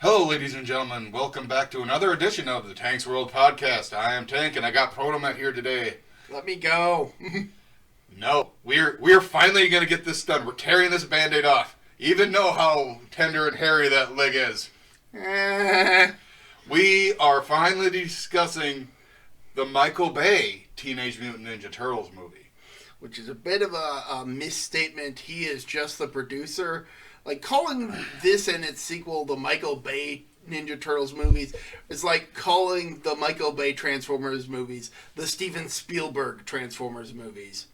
Hello, ladies and gentlemen. Welcome back to another edition of the Tank's World Podcast. I am Tank, and I got Protomet here today. Let me go. No, we're finally going to get this done. We're tearing this Band-Aid off. Even know how tender and hairy that leg is. We are finally discussing the Michael Bay Teenage Mutant Ninja Turtles movie. Which is a bit of a misstatement. He is just the producer. Like, calling this and its sequel the Michael Bay Ninja Turtles movies is like calling the Michael Bay Transformers movies the Steven Spielberg Transformers movies.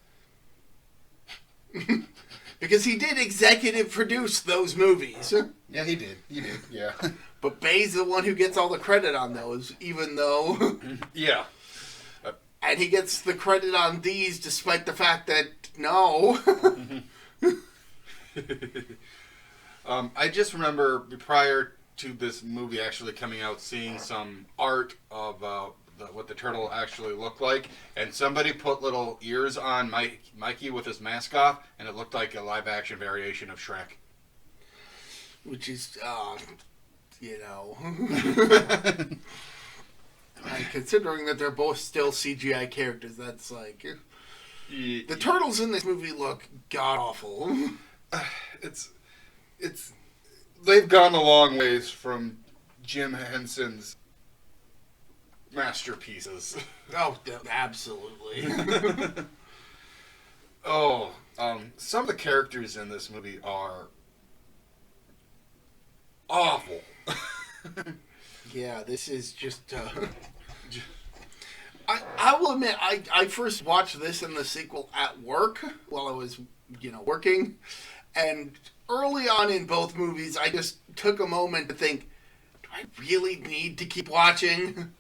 Because he did executive produce those movies. Yeah, he did. Yeah. But Bay's the one who gets all the credit on those, even though... Yeah. And he gets the credit on these despite the fact that, no... I just remember prior to this movie actually coming out, seeing some art of what the turtle actually looked like, and somebody put little ears on Mikey with his mask off, and it looked like a live-action variation of Shrek. Which is, considering that they're both still CGI characters, that's like... The turtles in this movie look god-awful. They've gone a long ways from Jim Henson's masterpieces. Oh, absolutely. Some of the characters in this movie are awful. Yeah, this is just... I will admit, I first watched this and the sequel at work while I was, working. And early on in both movies, I just took a moment to think, do I really need to keep watching?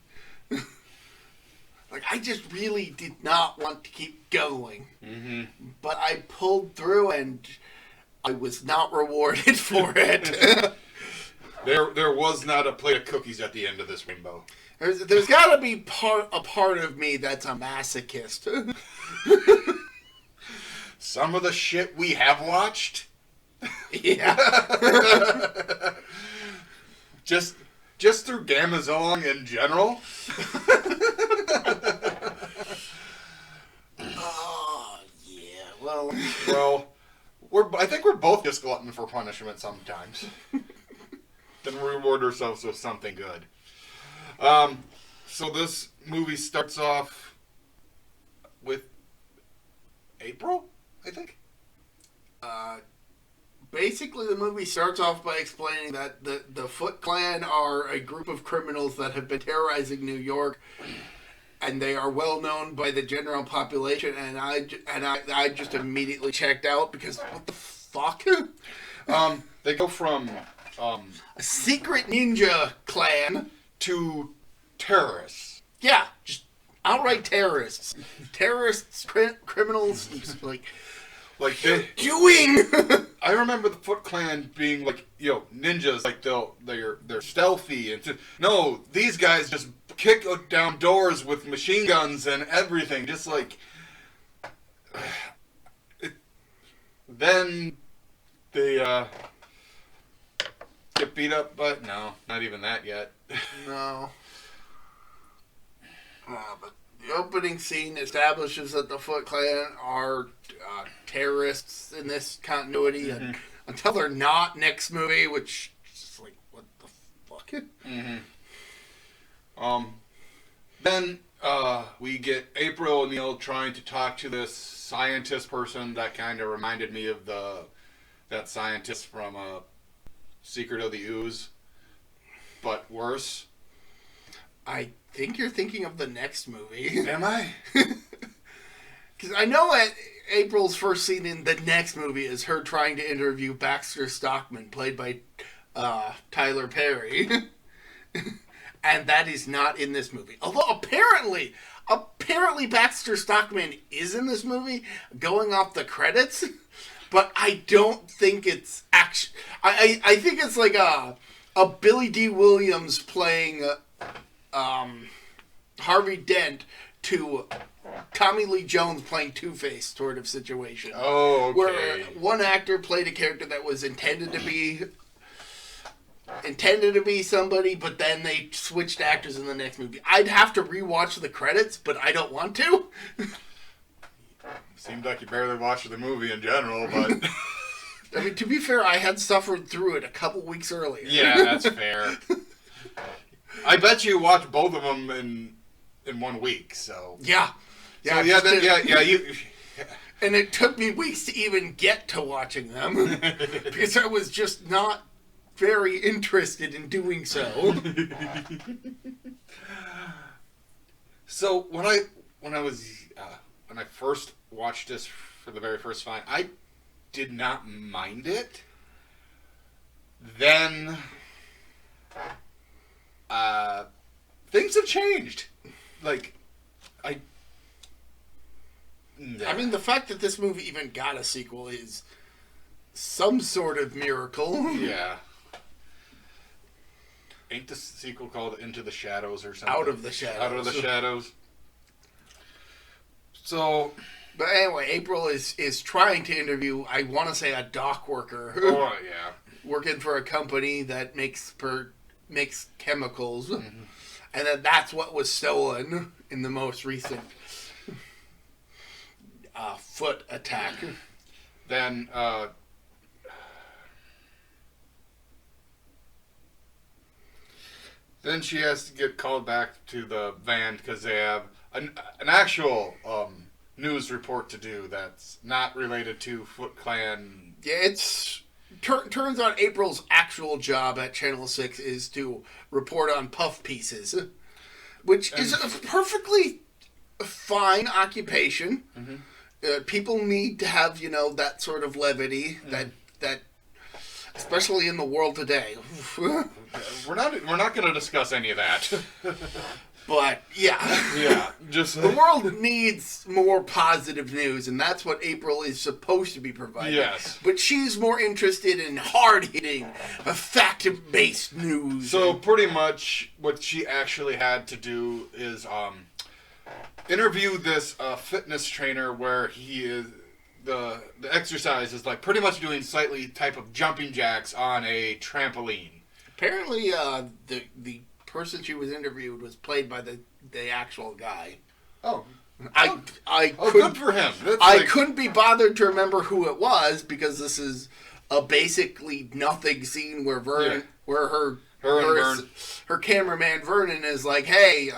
Like, I just really did not want to keep going. Mm-hmm. But I pulled through and I was not rewarded for it. There was not a plate of cookies at the end of this rainbow. There's got to be a part of me that's a masochist. Some of the shit we have watched? Yeah. Just through Gamazong in general? Oh, yeah. Well, I think we're both just glutton for punishment sometimes. Then we reward ourselves with something good. So this movie starts off with April, I think. Basically, the movie starts off by explaining that the Foot Clan are a group of criminals that have been terrorizing New York, and they are well known by the general population. And I just immediately checked out because what the fuck? They go from a secret ninja clan to terrorists. Yeah, just outright terrorists. Terrorists, criminals, like they're doing. I remember the Foot Clan being like, ninjas, like they're stealthy, and no, these guys just kick down doors with machine guns and everything, just like. Then they get beat up, but no, not even that yet. No. But the opening scene establishes that the Foot Clan are terrorists in this continuity, mm-hmm. and until they're not next movie, which is like, what the fuck? Mm-hmm. Then we get April O'Neil trying to talk to this scientist person that kind of reminded me of that scientist from Secret of the Ooze, but worse. I think you're thinking of the next movie. Am I? Because I know that April's first scene in the next movie is her trying to interview Baxter Stockman, played by Tyler Perry. And that is not in this movie. Although apparently Baxter Stockman is in this movie, going off the credits. But I don't think it's actually... I think it's like a Billy D. Williams playing... Harvey Dent to Tommy Lee Jones playing Two-Face sort of situation. Oh, okay. Where one actor played a character that was intended to be intended to be somebody, but then they switched actors in the next movie. I'd have to rewatch the credits, but I don't want to. Seemed like you barely watched the movie in general, but... I mean, to be fair, I had suffered through it a couple weeks earlier. Yeah, that's fair. I bet you watched both of them in 1 week, so... Yeah. Yeah, you... And it took me weeks to even get to watching them because I was just not very interested in doing so. So when I first watched this for the very first time, I did not mind it. Then things have changed. Like I mean, the fact that this movie even got a sequel is some sort of miracle. Yeah. Ain't the sequel called Into the Shadows or something? Out of the Shadows. Out of the Shadows. So... But anyway, April is trying to interview, I want to say, a dock worker. Oh, yeah. Working for a company that makes chemicals. Mm-hmm. And that's what was stolen in the most recent foot attack. Then, then she has to get called back to the van because they have an actual news report to do that's not related to Foot Clan. Yeah, it's turns out April's actual job at Channel 6 is to report on puff pieces, which is a perfectly fine occupation. Mm-hmm. People need to have, that sort of levity that especially in the world today. We're not going to discuss any of that. But yeah, just the world needs more positive news, and that's what April is supposed to be providing. Yes, but she's more interested in hard-hitting, fact-based news. So pretty much, what she actually had to do is interview this fitness trainer where he is the exercise is like pretty much doing slightly type of jumping jacks on a trampoline. Apparently, the person she was interviewed was played by the actual guy. Oh. Good for him. I couldn't be bothered to remember who it was because this is a basically nothing scene where her cameraman Vernon is like, hey,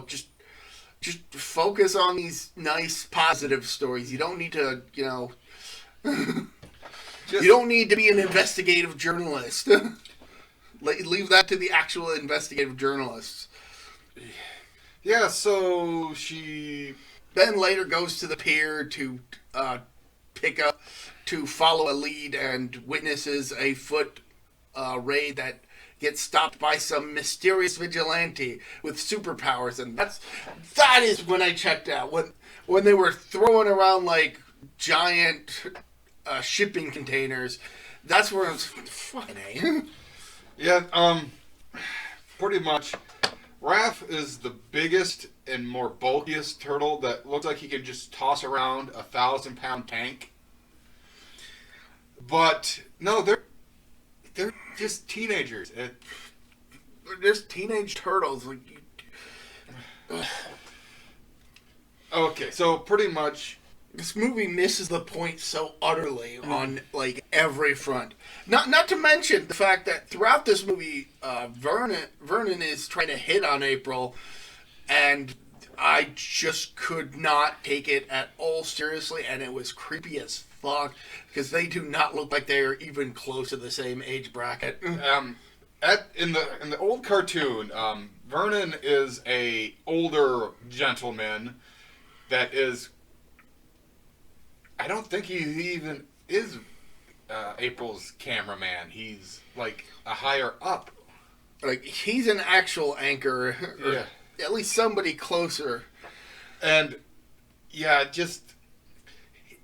just focus on these nice positive stories. You don't need to, you don't need to be an investigative journalist. Leave that to the actual investigative journalists. Yeah, so she then later goes to the pier to follow a lead and witnesses a foot raid that gets stopped by some mysterious vigilante with superpowers, and that is when I checked out. When they were throwing around like giant shipping containers, that's where I was fucking A. Yeah, pretty much. Raph is the biggest and more bulkiest turtle that looks like he can just toss around a 1,000-pound tank. But no, they're just teenagers. They're just teenage turtles. Okay, so pretty much this movie misses the point so utterly on like every front. Not to mention the fact that throughout this movie, Vernon is trying to hit on April, and I just could not take it at all seriously, and it was creepy as fuck because they do not look like they are even close to the same age bracket. In the old cartoon, Vernon is a older gentleman that is. I don't think he even is April's cameraman. He's like a higher up. Like he's an actual anchor, or at least somebody closer. And yeah, just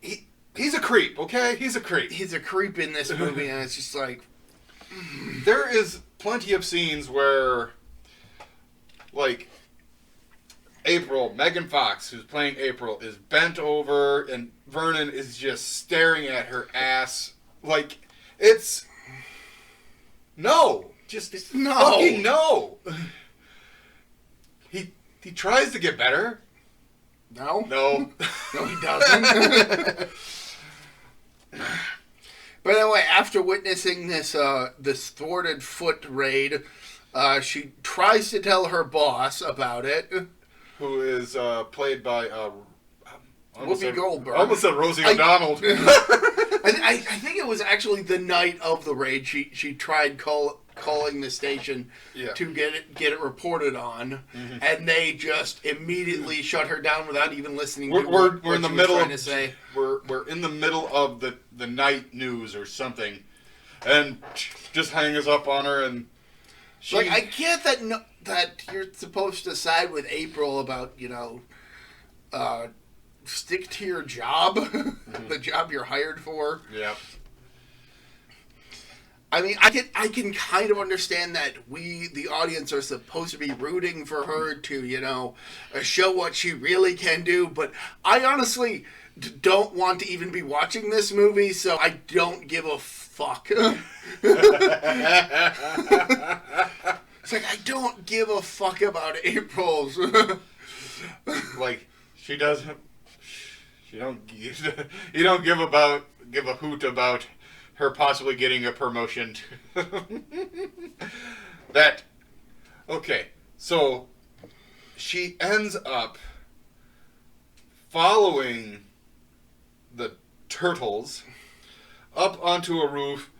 he's a creep. Okay, he's a creep. He's a creep in this movie, and it's just like there is plenty of scenes where, like. Megan Fox, who's playing April, is bent over, and Vernon is just staring at her ass. Like, it's No, just No. fucking no. He tries to get better. No? No. No, he doesn't. But anyway, after witnessing this thwarted foot raid, she tries to tell her boss about it. Who is played by Whoopi Goldberg. I almost said Rosie O'Donnell. I think it was actually the night of the raid. She tried calling the station to get it reported on, and they just immediately shut her down without even listening to what we're in the she was middle trying to say. We're in the middle of the night news or something, and just hang us up on her. And Like, I get that you're supposed to side with April about, stick to your job, the job you're hired for. Yeah. I mean, I can kind of understand that we, the audience, are supposed to be rooting for her to, show what she really can do, but I honestly don't want to even be watching this movie, so I don't give a fuck. It's like, I don't give a fuck about April's. Like, she doesn't. You don't give a hoot about her possibly getting a promotion. Okay, so she ends up following the turtles up onto a roof.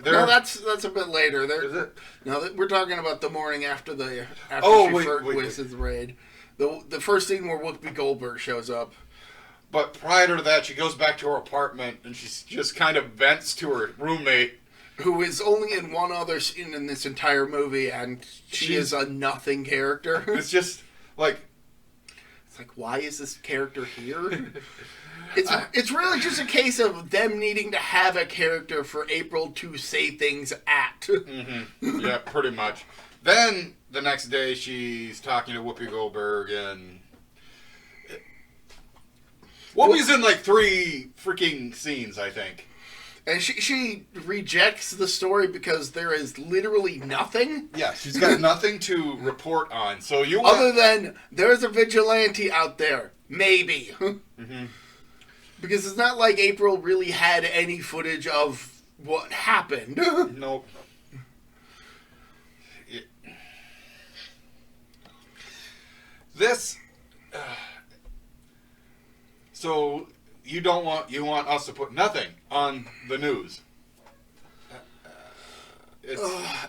No, that's a bit later. Is it? No, we're talking about the morning after she witnesses the raid. The first scene where Whoopi Goldberg shows up. But prior to that, she goes back to her apartment and she just kind of vents to her roommate, who is only in one other scene in this entire movie, and she is a nothing character. It's just like, why is this character here? It's really just a case of them needing to have a character for April to say things at. Mm-hmm. Yeah, pretty much. Then the next day, she's talking to Whoopi Goldberg, and Whoopi's in like 3 freaking scenes, I think. And she rejects the story because there is literally nothing. Yeah, she's got nothing to report on. So other than there's a vigilante out there, maybe. Mm-hmm. Because it's not like April really had any footage of what happened. Nope. This. So you want us to put nothing on the news.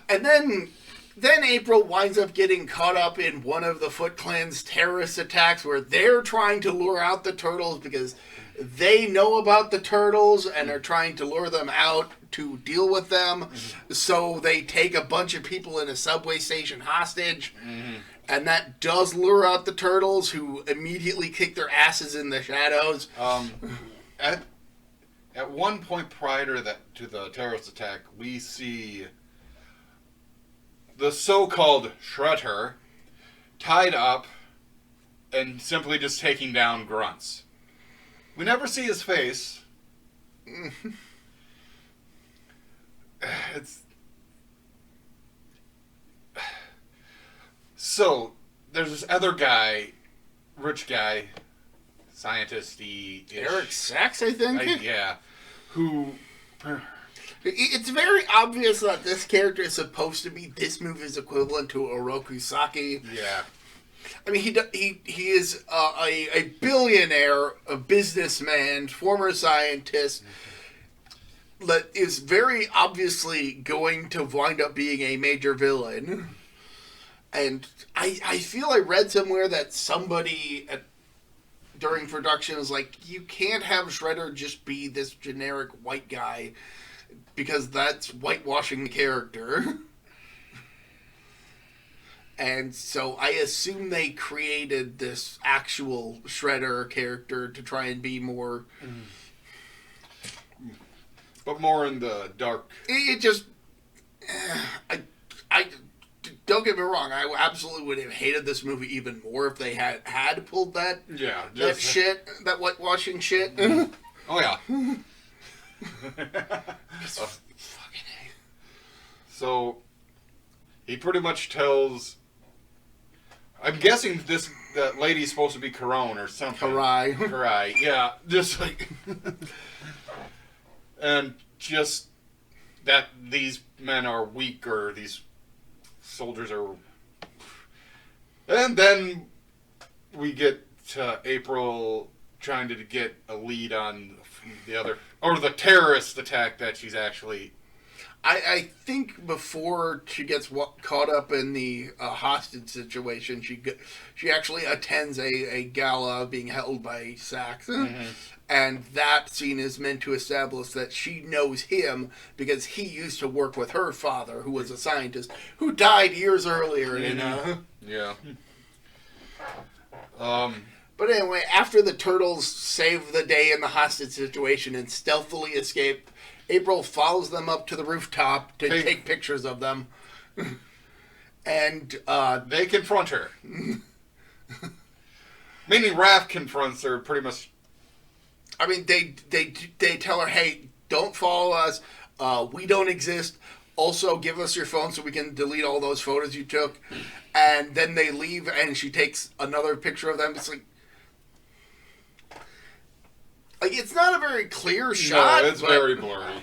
And then April winds up getting caught up in one of the Foot Clan's terrorist attacks where they're trying to lure out the turtles because they know about the turtles and are trying to lure them out to deal with them. Mm-hmm. So they take a bunch of people in a subway station hostage. Mm-hmm. And that does lure out the turtles, who immediately kick their asses in the shadows. At one point prior to the terrorist attack, we see the so-called Shredder tied up and simply just taking down grunts. We never see his face. So, there's this other guy, rich guy, scientist-y. Eric Sachs, I think? Yeah. Who... It's very obvious that this character is supposed to be this movie's equivalent to Oroku Saki. Yeah. I mean, he is a billionaire, a businessman, former scientist, that is very obviously going to wind up being a major villain. And I feel I read somewhere that somebody during production was like, you can't have Shredder just be this generic white guy because that's whitewashing the character. And so I assume they created this actual Shredder character to try and be more... But more in the dark. It just... I don't get me wrong, I absolutely would have hated this movie even more if they had pulled that shit, that whitewashing shit. Oh, yeah. Fucking hate. So he pretty much tells. I'm guessing that lady's supposed to be Karone or something. Karai, yeah, just like, and just that these men are weak or these soldiers are, and then we get to April trying to get a lead on the other or the terrorist attack that she's actually. I think before she gets caught up in the hostage situation, she actually attends a gala being held by Sax. Mm-hmm. And that scene is meant to establish that she knows him because he used to work with her father, who was a scientist, who died years earlier. Mm-hmm. Yeah. But anyway, after the turtles save the day in the hostage situation and stealthily escape, April follows them up to the rooftop to take pictures of them. And they confront her. Meaning Raph confronts her pretty much. I mean, they tell her, hey, don't follow us. We don't exist. Also, give us your phone so we can delete all those photos you took. And then they leave, and she takes another picture of them. It's like it's not a very clear shot. No, it's very blurry.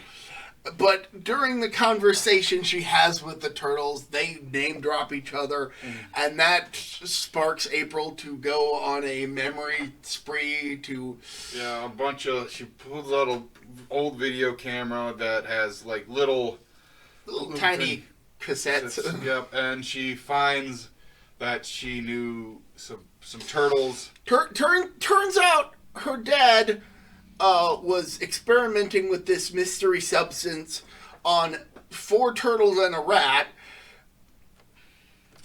But during the conversation she has with the turtles, they name drop each other, and that sparks April to go on a memory spree to... Yeah, a bunch of... She pulls out an old video camera that has, like, little tiny cassettes. Yep, and she finds that she knew some turtles. Turns out her dad... was experimenting with this mystery substance on 4 turtles and a rat.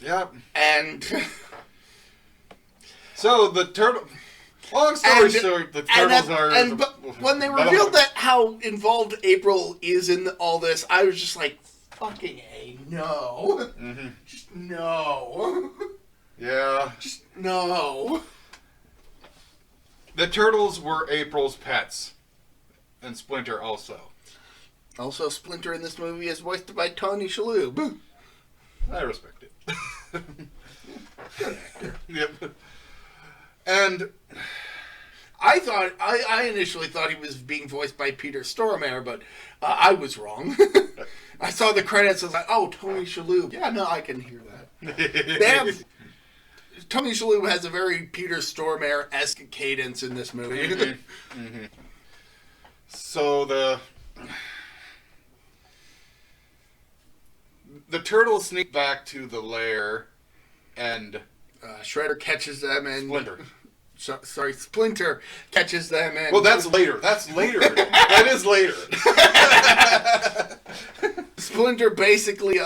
Yep. And... So, the turtle... Long story short, the turtles are... But when they revealed that how involved April is in all this, I was just like, fucking A, no. Mm-hmm. Just no. Yeah. Just no. The turtles were April's pets. And Splinter also. Also, Splinter in this movie is voiced by Tony Shalhoub. I respect it. Good actor. Yep. And I initially thought he was being voiced by Peter Stormare, but I was wrong. I saw the credits, I was like, oh, Tony Shalhoub. Yeah, no, I can hear that. Tony Shalhoub has a very Peter Stormare-esque cadence in this movie. Mm-hmm. Mm-hmm. So the turtles sneak back to the lair, and Shredder catches them, and Splinter catches them, and well, that's later. That is later. Splinter basically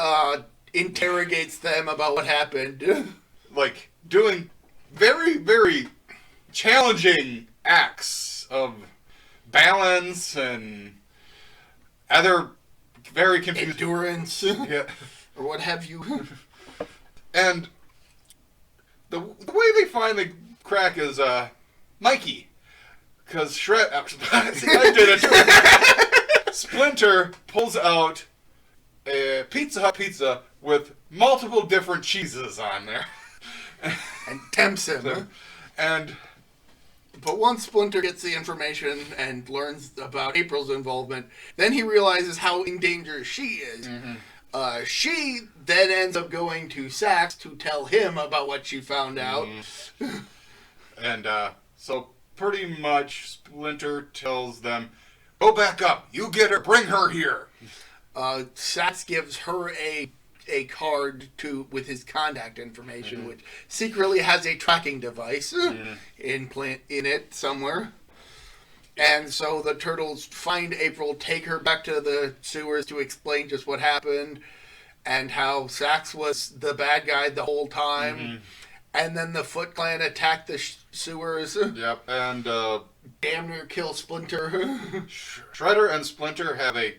interrogates them about what happened. Like, doing very, very challenging acts of balance and other very confusing... endurance. Yeah. Or what have you. And the way they finally crack is Mikey. Because I did it. Splinter pulls out a Pizza Hut pizza with multiple different cheeses on there. And tempts him. But once Splinter gets the information and learns about April's involvement, then he realizes how in danger she is. Mm-hmm. She then ends up going to Sax to tell him about what she found out. Mm-hmm. And so pretty much Splinter tells them, go back up, you get her, bring her here. Sax gives her a card with his contact information, mm-hmm. which secretly has a tracking device in it somewhere. And so the turtles find April, take her back to the sewers to explain just what happened and how Sax was the bad guy the whole time. Mm-hmm. And then the Foot Clan attacked the sewers. Yep, and damn near kill Splinter. Shredder and Splinter have a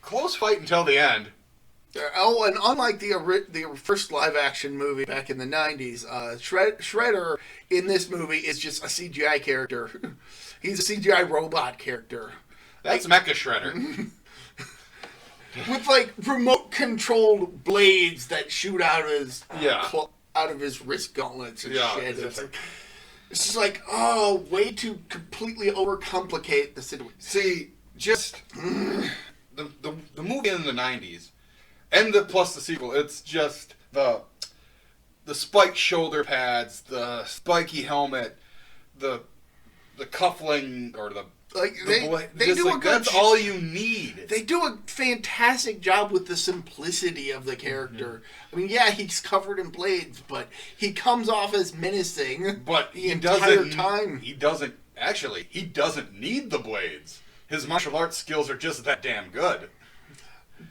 close fight until the end. Oh, and unlike the first live-action movie back in the 90s, Shredder in this movie is just a CGI character. He's a CGI robot character. That's Mecha Shredder. with like remote controlled blades that shoot out of his out of his wrist gauntlets and shit. It's just like, oh, way to completely overcomplicate the situation. See, just the movie in the 90s, and plus the sequel, it's just the spiked shoulder pads, the spiky helmet, the cuffling, or they do that's all you need. They do a fantastic job with the simplicity of the character. I mean, yeah, he's covered in blades, but he comes off as menacing. But the entire time. He doesn't need the blades. His martial arts skills are just that damn good.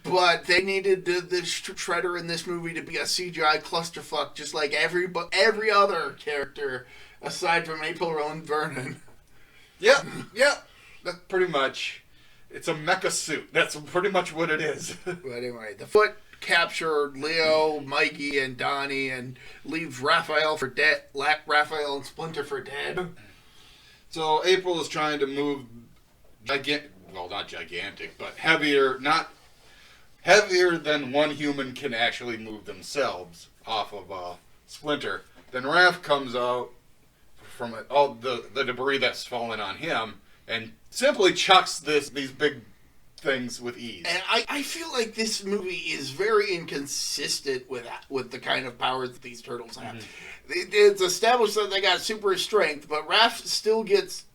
But they needed the Shredder in this movie to be a CGI clusterfuck, just like every other character aside from April Rowan Vernon. Yeah. That's pretty much. It's a mecha suit. That's pretty much what it is. But anyway, the Foot capture Leo, Mikey, and Donnie, and leave Raphael for dead. Raphael and Splinter for dead. So April is trying to move not gigantic, but heavier than one human can actually move themselves off of Splinter. Then Raph comes out from all the debris that's fallen on him and simply chucks these big things with ease. And I feel like this movie is very inconsistent with the kind of powers that these turtles have. Mm-hmm. It's established that they got super strength, but Raph still gets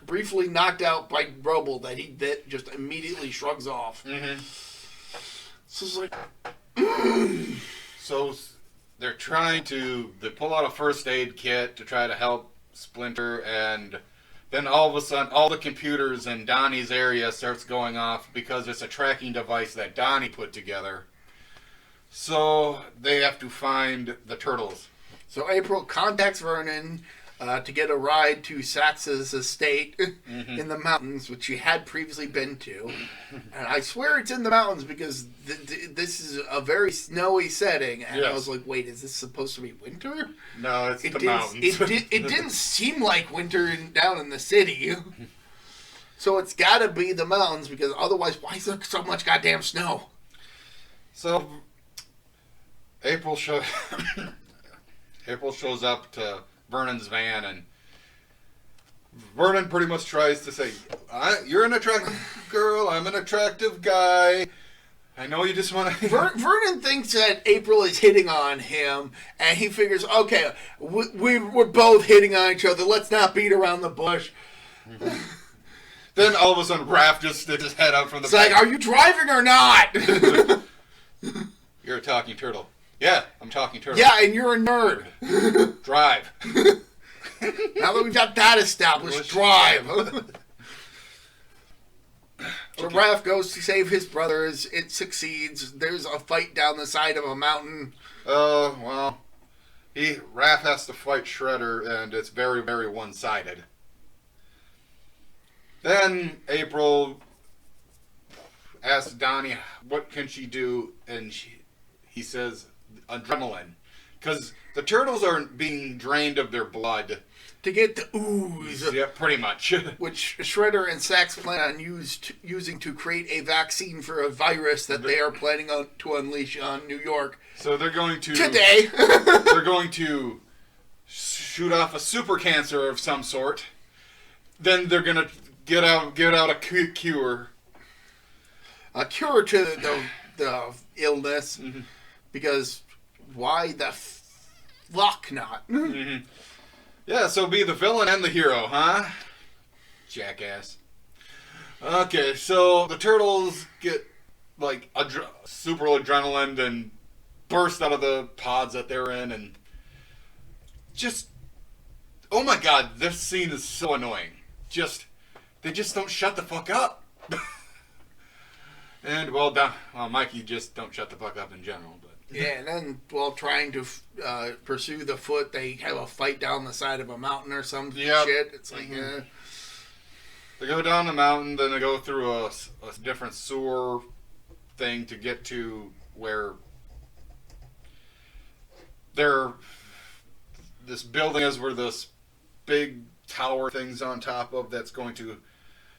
briefly knocked out by rubble that just immediately shrugs off. Mm-hmm. So it's like... So they're they pull out a first aid kit to try to help Splinter, and then all of a sudden all the computers in Donnie's area starts going off because it's a tracking device that Donnie put together. So they have to find the turtles. So April contacts Vernon to get a ride to Sax's estate in the mountains, which she had previously been to. And I swear it's in the mountains because this is a very snowy setting. And I was like, wait, is this supposed to be winter? No, it's the mountains. It didn't seem like winter down in the city. So it's got to be the mountains because otherwise, why is there so much goddamn snow? So April shows up to Vernon's van, and Vernon pretty much tries to say, you're an attractive girl, I'm an attractive guy. I know you just want to... Vernon thinks that April is hitting on him, and he figures, okay, we're both hitting on each other, let's not beat around the bush. Then all of a sudden, Raph just sticks his head out from the back. It's like, are you driving or not? You're a talking turtle. Yeah, I'm talking turtle. Yeah, and you're a nerd. Drive. Now that we've got that established, drive. So Raph goes to save his brothers. It succeeds. There's a fight down the side of a mountain. Well, Raph has to fight Shredder, and it's very, very one-sided. Then April asks Donnie what can she do, and he says adrenaline, because the turtles are being drained of their blood to get the ooze. Yeah, pretty much. Which Shredder and Sax plan on using to create a vaccine for a virus that they are planning to unleash on New York. So they're going to today. They're going to shoot off a super cancer of some sort. Then they're gonna get out a cure. A cure to the illness, because why the fuck not? Mm-hmm. Yeah, so be the villain and the hero, huh? Jackass. Okay, so the turtles get like super adrenaline and burst out of the pods that they're in, and just, oh my god, this scene is so annoying. They just don't shut the fuck up. And well, Mikey just don't shut the fuck up in general. But yeah, and then while trying to pursue the Foot, they have a fight down the side of a mountain or some shit. It's like they go down the mountain, then they go through a different sewer thing to get to where this building is, where this big tower thing's on top of that's going to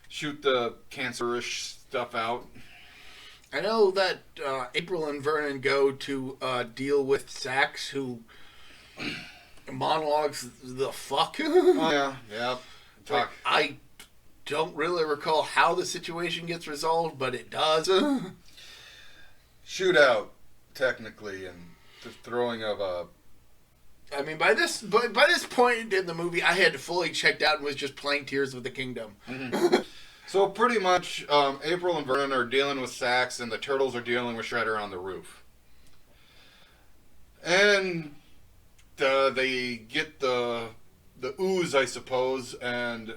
shoot the cancerish stuff out. I know that April and Vernon go to deal with Sax, who monologues the fuck. Oh, yeah, yeah. Talk. I don't really recall how the situation gets resolved, but it does. Shootout, technically, and the throwing of a... I mean, by this point in the movie, I had fully checked out and was just playing Tears of the Kingdom. Mm-hmm. So pretty much, April and Vernon are dealing with Sax, and the Turtles are dealing with Shredder on the roof. And they get the ooze, I suppose, and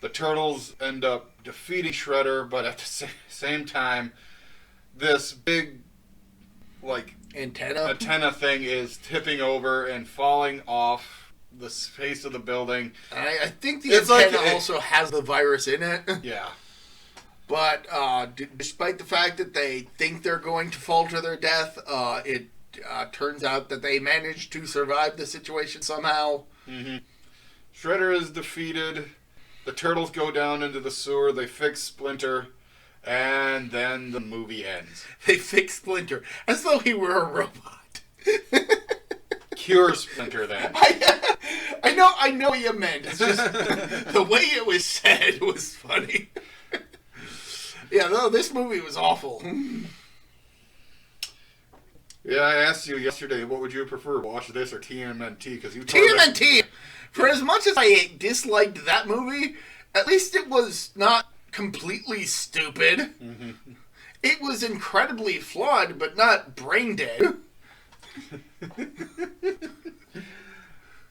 the Turtles end up defeating Shredder, but at the same time, this big, like, antenna thing is tipping over and falling off the face of the building. I think the antenna also has the virus in it. Yeah. But despite the fact that they think they're going to fall to their death, it turns out that they managed to survive the situation somehow. Mm-hmm. Shredder is defeated. The Turtles go down into the sewer. They fix Splinter. And then the movie ends. They fix Splinter as though he were a robot. Cure Splinter then. I know what you meant. It's just the way it was said was funny. Yeah, no, this movie was awful. Yeah, I asked you yesterday, what would you prefer, watch this or TMNT? Because you TMNT. For as much as I disliked that movie, at least it was not completely stupid. Mm-hmm. It was incredibly flawed, but not brain dead.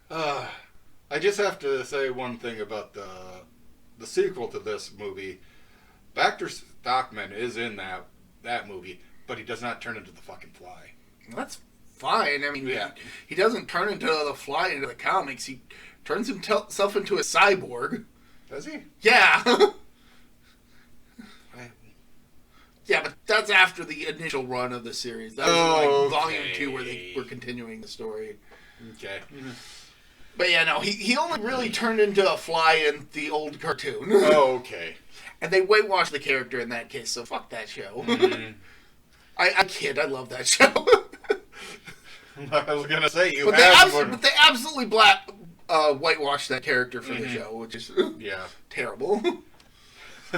I just have to say one thing about the sequel to this movie. Baxter Stockman is in that movie, but he does not turn into the fucking Fly. That's fine. I mean, yeah. He doesn't turn into the Fly into the comics. He turns himself into a cyborg. Does he? Yeah. Yeah, but that's after the initial run of the series. That was volume 2 where they were continuing the story. Okay. Mm-hmm. But yeah, no, he only really turned into a Fly in the old cartoon. Oh, okay. And they whitewashed the character in that case, so fuck that show. Mm-hmm. I kid, I love that show. I was gonna say but they absolutely whitewashed that character for the show, which is terrible.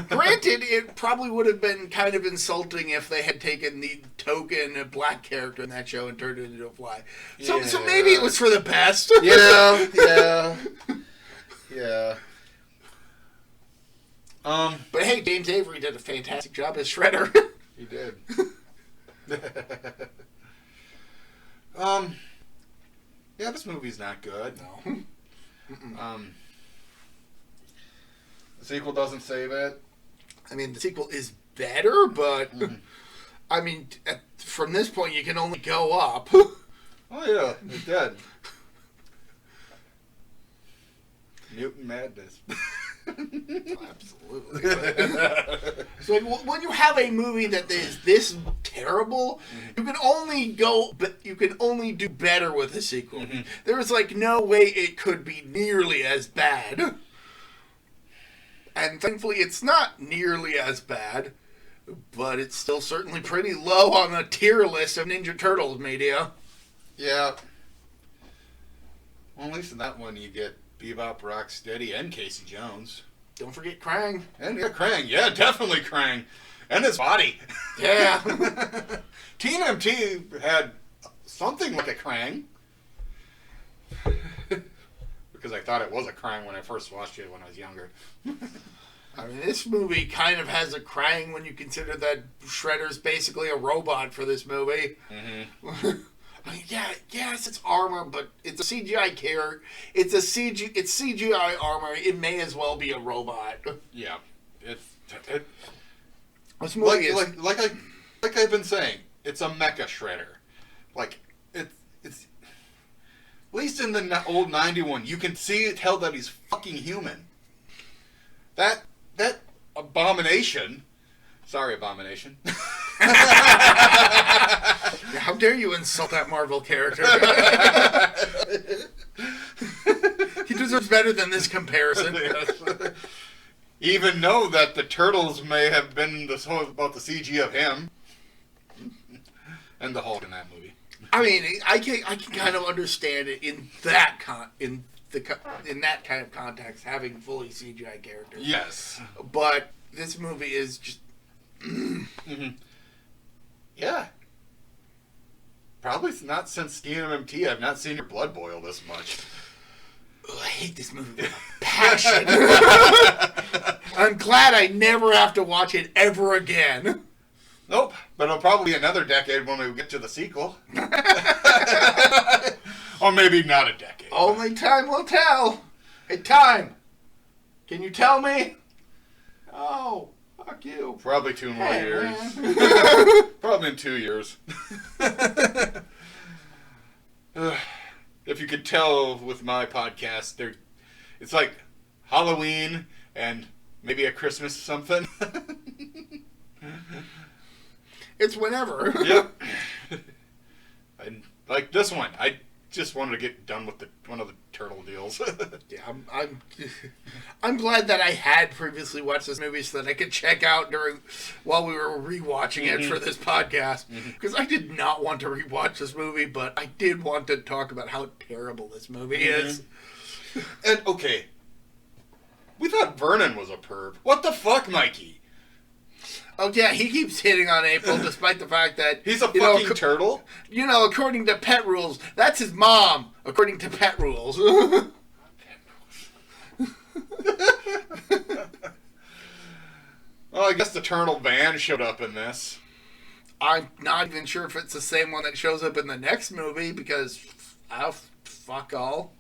Granted, it probably would have been kind of insulting if they had taken the token black character in that show and turned it into a Fly. So maybe it was for the best. Yeah. But hey, James Avery did a fantastic job as Shredder. He did. Yeah, this movie's not good. No. The sequel doesn't save it. I mean, the sequel is better, but I mean, from this point, you can only go up. Oh yeah, it did. Mutant madness. Absolutely. So like, when you have a movie that is this terrible, you can only do better with a sequel. Mm-hmm. There is like no way it could be nearly as bad. And thankfully, it's not nearly as bad, but it's still certainly pretty low on the tier list of Ninja Turtles media. Yeah. Well, at least in that one you get Bebop, Rocksteady, and Casey Jones. Don't forget Krang. And Krang. Yeah, definitely Krang. And his body. Yeah. TMNT had something like a Krang. Because I thought it was a Krang when I first watched it when I was younger. I mean, this movie kind of has a Krang when you consider that Shredder's basically a robot for this movie. Mm-hmm. I mean, yes, it's armor, but it's a CGI character. It's CGI armor. It may as well be a robot. Yeah, This movie is like I've been saying, it's a mecha Shredder. Like it's at least in the old 91, you can tell that he's fucking human. That abomination. Sorry, Abomination. How dare you insult that Marvel character? He deserves better than this comparison. Yes. even know that the turtles may have been this whole about the CG of him and the Hulk in that movie. I mean, I can kind of understand it in that in that kind of context, having fully CGI characters. Yes, but this movie is just. mm-hmm. Yeah. Probably not since TMNT. I've not seen your blood boil this much. Ugh, I hate this movie with a passion. I'm glad I never have to watch it ever again. Nope, but it'll probably be another decade when we get to the sequel. Or maybe not a decade. Only time will tell. Hey, time. Can you tell me? Oh, fuck you. Probably 2 more years. Probably in 2 years. If you could tell with my podcast, it's like Halloween and maybe a Christmas something. It's whenever. Yep. And like this one, I just wanted to get done with one of the turtle deals. Yeah, I'm glad that I had previously watched this movie so that I could check out while we were rewatching it for this podcast. Because I did not want to rewatch this movie, but I did want to talk about how terrible this movie is. And okay, we thought Vernon was a perv. What the fuck, Mikey? Oh yeah, he keeps hitting on April despite the fact that he's a fucking turtle. You know, according to pet rules, that's his mom. According to pet rules. Well, I guess the turtle van showed up in this. I'm not even sure if it's the same one that shows up in the next movie because, fuck all.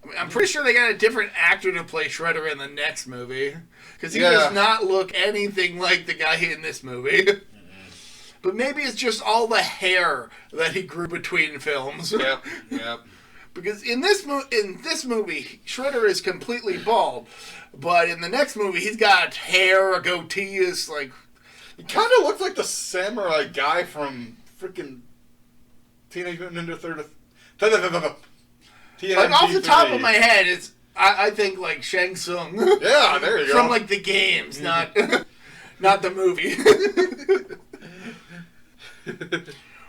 I mean, I'm pretty sure they got a different actor to play Shredder in the next movie. Because he does not look anything like the guy in this movie. But maybe it's just all the hair that he grew between films. Yep. Because in this movie, Shredder is completely bald. But in the next movie, he's got hair, a goatee, is like... He kind of looks like the samurai guy from freaking Teenage Mutant Ninja Turtles. Like, off the top of my head, it's I think like Shang Tsung. Yeah, there you go. From like the games, not the movie.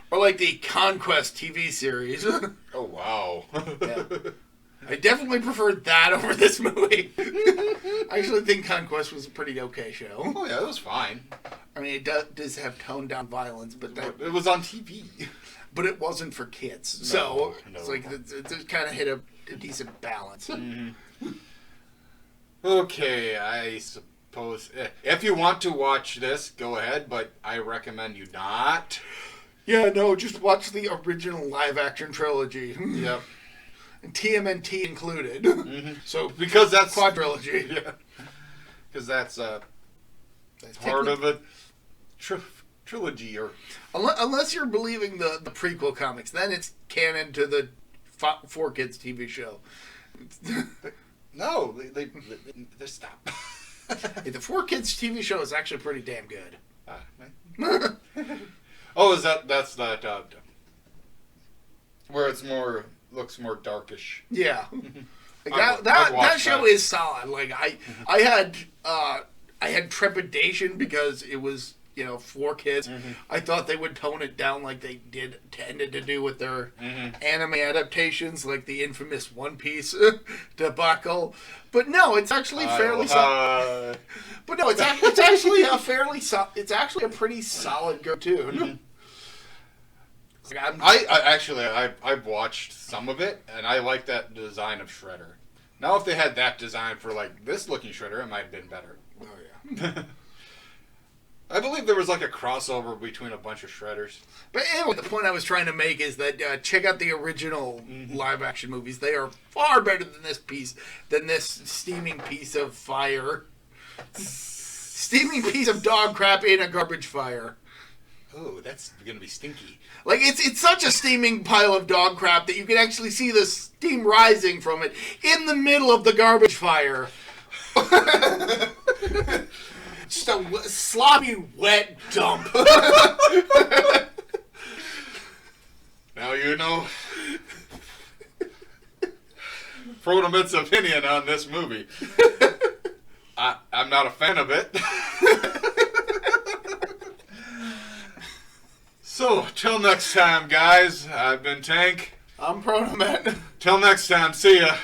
Or like the Conquest TV series. Oh wow. Yeah. I definitely preferred that over this movie. I actually think Conquest was a pretty okay show. Oh yeah, it was fine. I mean, it does have toned down violence, but it was on TV. But it wasn't for kids, so it's like it kind of hit a decent balance. Mm-hmm. Okay, I suppose if you want to watch this, go ahead, but I recommend you not. Yeah, no, just watch the original live-action trilogy. Yep. And TMNT included. Mm-hmm. So because that's quadrilogy. Yeah. Because that's part of a trilogy, or unless you're believing the prequel comics, then it's canon to the 4Kids TV show. No, they stop. Hey, the 4Kids TV show is actually pretty damn good. Oh, that's that where it's looks more darkish. Yeah. I've That show is solid. Like I had trepidation because it was, 4 kids. Mm-hmm. I thought they would tone it down like they tended to do with their anime adaptations, like the infamous One Piece debacle. But no, it's actually fairly solid. But no, it's actually a fairly it's actually a pretty solid cartoon. Mm-hmm. I've watched some of it, and I like that design of Shredder. Now, if they had that design for like this looking Shredder, it might have been better. Oh yeah. I believe there was like a crossover between a bunch of Shredders. But anyway, the point I was trying to make is that check out the original live-action movies. They are far better than this steaming piece of fire. Steaming piece of dog crap in a garbage fire. Oh, that's going to be stinky. Like, it's such a steaming pile of dog crap that you can actually see the steam rising from it in the middle of the garbage fire. Just a sloppy, wet dump. Now you know Frodomit's opinion on this movie. I'm not a fan of it. So, till next time, guys. I've been Tank. I'm Pronomet. Till next time, see ya.